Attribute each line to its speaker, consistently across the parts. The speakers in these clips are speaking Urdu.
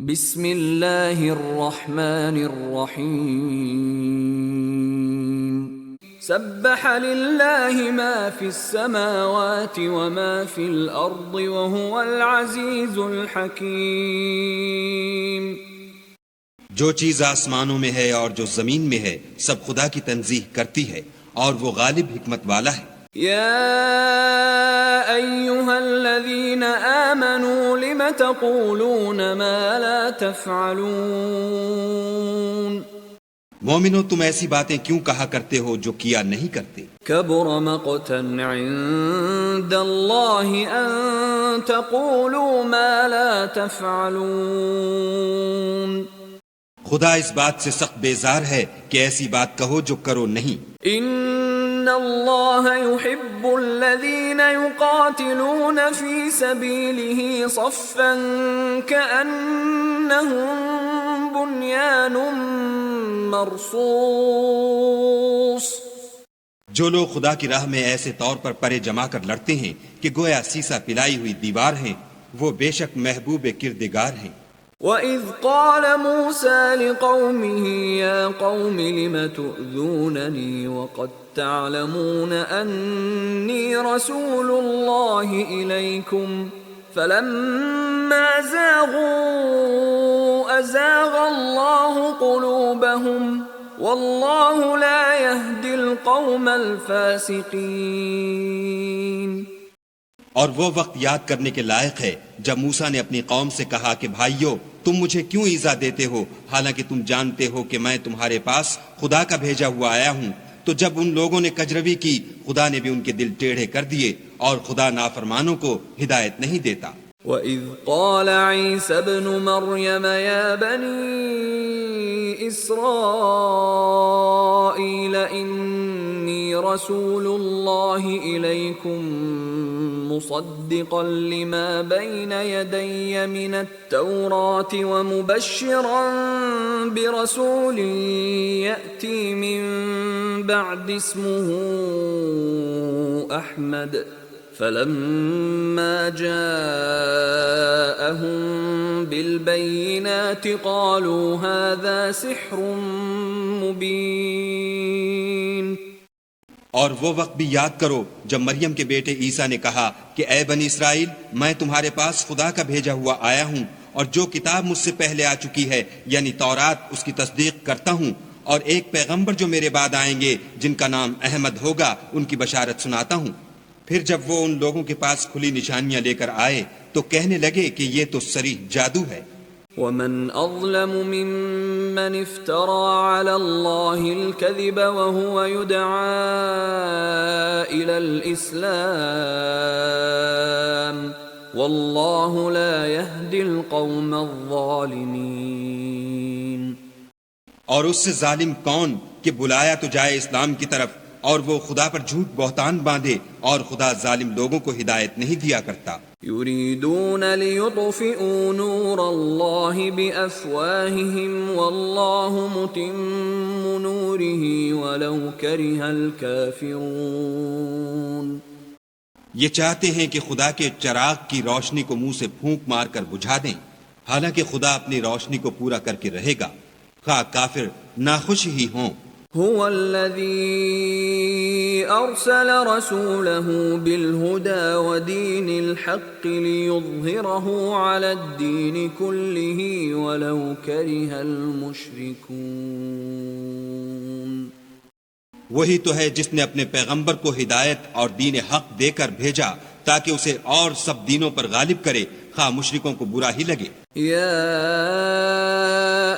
Speaker 1: بسم اللہ الرحمن الرحیم سبح للہ ما فی السماوات وما فی الارض وهو العزیز الحکیم۔
Speaker 2: جو چیز آسمانوں میں ہے اور جو زمین میں ہے سب خدا کی تنزیہ کرتی ہے اور وہ غالب حکمت والا ہے۔
Speaker 1: یا ایہا الذین آمنوا لم تقولون ما لا تفعلون۔
Speaker 2: مومنو تم ایسی باتیں کیوں کہا کرتے ہو جو کیا نہیں کرتے؟
Speaker 1: کبر مقتا عند اللہ ان تقولوا ما لا تفعلون۔
Speaker 2: خدا اس بات سے سخت بیزار ہے کہ ایسی بات کہو جو کرو نہیں۔
Speaker 1: ان اللہ يحب الذین یقاتلون فی سبیلہ صفا کأنہم بنیان مرصوص۔
Speaker 2: جو لوگ خدا کی راہ میں ایسے طور پر پرے جما کر لڑتے ہیں کہ گویا سیسا پلائی ہوئی دیوار ہیں، وہ بے شک محبوب کردگار ہیں۔
Speaker 1: وَإِذْ قَالَ مُوسَى لِقَوْمِهِ يَا قَوْمِ لِمَ تُؤْذُونَنِي وَقَدْ تَعْلَمُونَ أَنِّي رَسُولُ اللَّهِ إِلَيْكُمْ فَلَمَّا زَاغُوا أَزَاغَ اللَّهُ قُلُوبَهُمْ وَاللَّهُ لَا يَهْدِي الْقَوْمَ الْفَاسِقِينَ۔
Speaker 2: اور وہ وقت یاد کرنے کے لائق ہے جب موسیٰ نے اپنی قوم سے کہا کہ بھائیو تم مجھے کیوں ایذا دیتے ہو حالانکہ تم جانتے ہو کہ میں تمہارے پاس خدا کا بھیجا ہوا آیا ہوں۔ تو جب ان لوگوں نے کجروی کی خدا نے بھی ان کے دل ٹیڑھے کر دیے، اور خدا نافرمانوں کو ہدایت نہیں دیتا۔
Speaker 1: وَإِذْ قَالَ عِيسَى ابْنُ مَرْيَمَ يَا بَنِي إِسْرَائِيلَ إِنِّي رَسُولُ اللَّهِ إِلَيْكُمْ مُصَدِّقًا لِمَا بَيْنَ يَدَيَّ مِنَ التَّوْرَاةِ وَمُبَشِّرًا بِرَسُولٍ يَأْتِي مِن بَعْدِ اسْمُهُ أَحْمَدُ فَلَمَّا جَاءَهُم بِالْبَيِّنَاتِ قَالُوا هَذَا سِحْرٌ مُبِينٌ۔
Speaker 2: اور وہ وقت بھی یاد کرو جب مریم کے بیٹے عیسیٰ نے کہا کہ اے بنی اسرائیل میں تمہارے پاس خدا کا بھیجا ہوا آیا ہوں، اور جو کتاب مجھ سے پہلے آ چکی ہے یعنی تورات اس کی تصدیق کرتا ہوں، اور ایک پیغمبر جو میرے بعد آئیں گے جن کا نام احمد ہوگا ان کی بشارت سناتا ہوں۔ پھر جب وہ ان لوگوں کے پاس کھلی نشانیاں لے کر آئے تو کہنے لگے کہ یہ تو صریح جادو ہے۔
Speaker 1: وَمَنْ أَظْلَمُ مِمَّنِ افْتَرَى عَلَى اللَّهِ الْكَذِبَ وَهُوَ يُدْعَى إِلَى الْإِسْلَامِ وَاللَّهُ لَا يَهْدِي الْقَوْمَ الظَّالِمِينَ۔
Speaker 2: اور اس سے ظالم کون کہ بلایا تو جائے اسلام کی طرف اور وہ خدا پر جھوٹ بہتان باندھے، اور خدا ظالم لوگوں کو ہدایت نہیں دیا کرتا۔
Speaker 1: يريدون ليطفئوا نور الله بأفواههم والله متم نوره ولو كره الكافرون۔
Speaker 2: یہ چاہتے ہیں کہ خدا کے چراغ کی روشنی کو منہ سے پھونک مار کر بجھا دیں، حالانکہ خدا اپنی روشنی کو پورا کر کے رہے گا، خواہ کافر ناخوش ہی ہوں۔
Speaker 1: هو الذي أرسل رسوله بالهدى ودين الحق ليظهره على الدين كله ولو كره المشركون۔
Speaker 2: وہی تو ہے جس نے اپنے پیغمبر کو ہدایت اور دین حق دے کر بھیجا تاکہ اسے اور سب دینوں پر غالب کرے، خواہ مشرکوں کو برا ہی لگے۔
Speaker 1: یا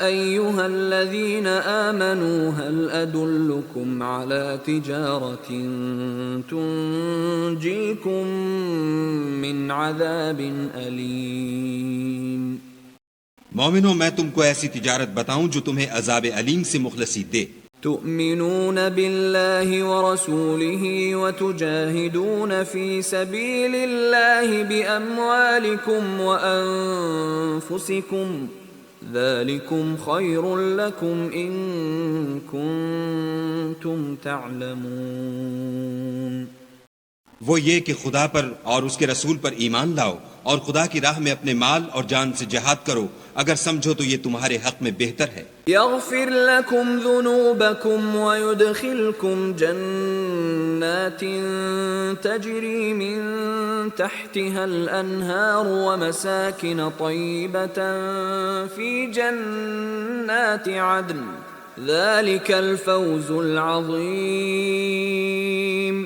Speaker 1: ایھا الذین آمنوا هل ادلکم علی تجارۃ تنجیکم من عذاب علیم۔
Speaker 2: مومنو میں تم کو ایسی تجارت بتاؤں جو تمہیں عذاب علیم سے مخلصی دے۔
Speaker 1: تؤمنون بالله ورسوله وتجاهدون في سبيل الله بأموالكم وأنفسكم ذلكم خير لكم إن كنتم تعلمون۔
Speaker 2: وہ یہ کہ خدا پر اور اس کے رسول پر ایمان لاؤ اور خدا کی راہ میں اپنے مال اور جان سے جہاد کرو، اگر سمجھو تو یہ تمہارے حق میں بہتر ہے۔
Speaker 1: يغفر لكم ذنوبكم ويدخلكم جنات تجري من تحتها الأنهار ومساكن طيبة في جنات عدن ذلك الفوز العظيم۔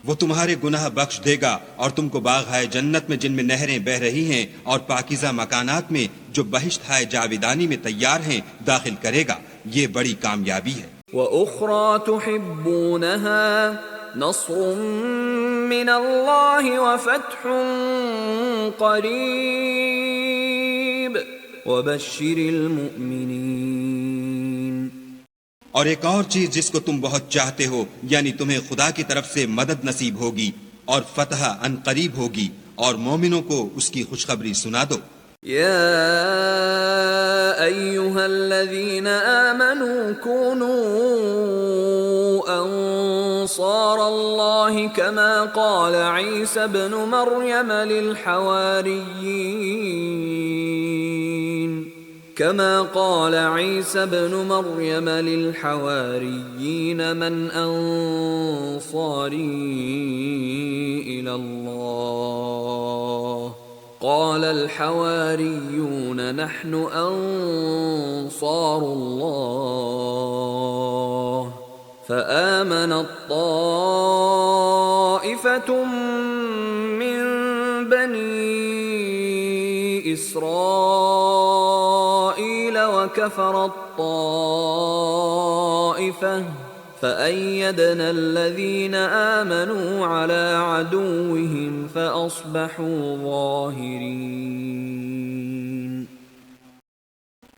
Speaker 2: وہ تمہارے گناہ بخش دے گا اور تم کو باغ ہائے جنت میں جن میں نہریں بہ رہی ہیں اور پاکیزہ مکانات میں جو بہشت ہائے جاویدانی میں تیار ہیں داخل کرے گا، یہ بڑی کامیابی ہے۔
Speaker 1: وَأُخْرَى تُحِبُّونَهَا نَصْرٌ مِّنَ اللَّهِ وَفَتْحٌ قَرِيبٌ وَبَشِّرِ الْمُؤْمِنِينَ۔
Speaker 2: اور ایک اور چیز جس کو تم بہت چاہتے ہو، یعنی تمہیں خدا کی طرف سے مدد نصیب ہوگی اور فتح ان قریب ہوگی، اور مومنوں کو اس کی خوشخبری سنا دو۔
Speaker 1: يا أيها الذين آمنوا كونوا أنصار الله كما قال عيسى ابن مريم للحواريين من أنصاري إلى الله قال الحواريون نحن أنصار الله فآمنت طائفة من بني إسرائيل وكفرت طائفة فأيدنا الذين آمنوا على عدوهم فأصبحوا ظاهرين۔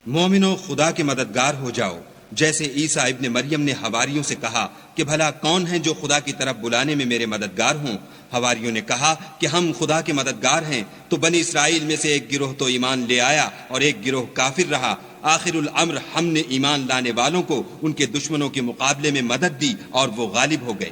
Speaker 2: مومنو، خدا کے مددگار ہو جاؤ، جیسے عیسیٰ ابن مریم نے حواریوں سے کہا کہ بھلا کون ہیں جو خدا کی طرف بلانے میں میرے مددگار ہوں؟ حواریوں نے کہا کہ ہم خدا کے مددگار ہیں۔ تو بنی اسرائیل میں سے ایک گروہ تو ایمان لے آیا اور ایک گروہ کافر رہا۔ آخر الامر ہم نے ایمان لانے والوں کو ان کے دشمنوں کے مقابلے میں مدد دی اور وہ غالب ہو گئے۔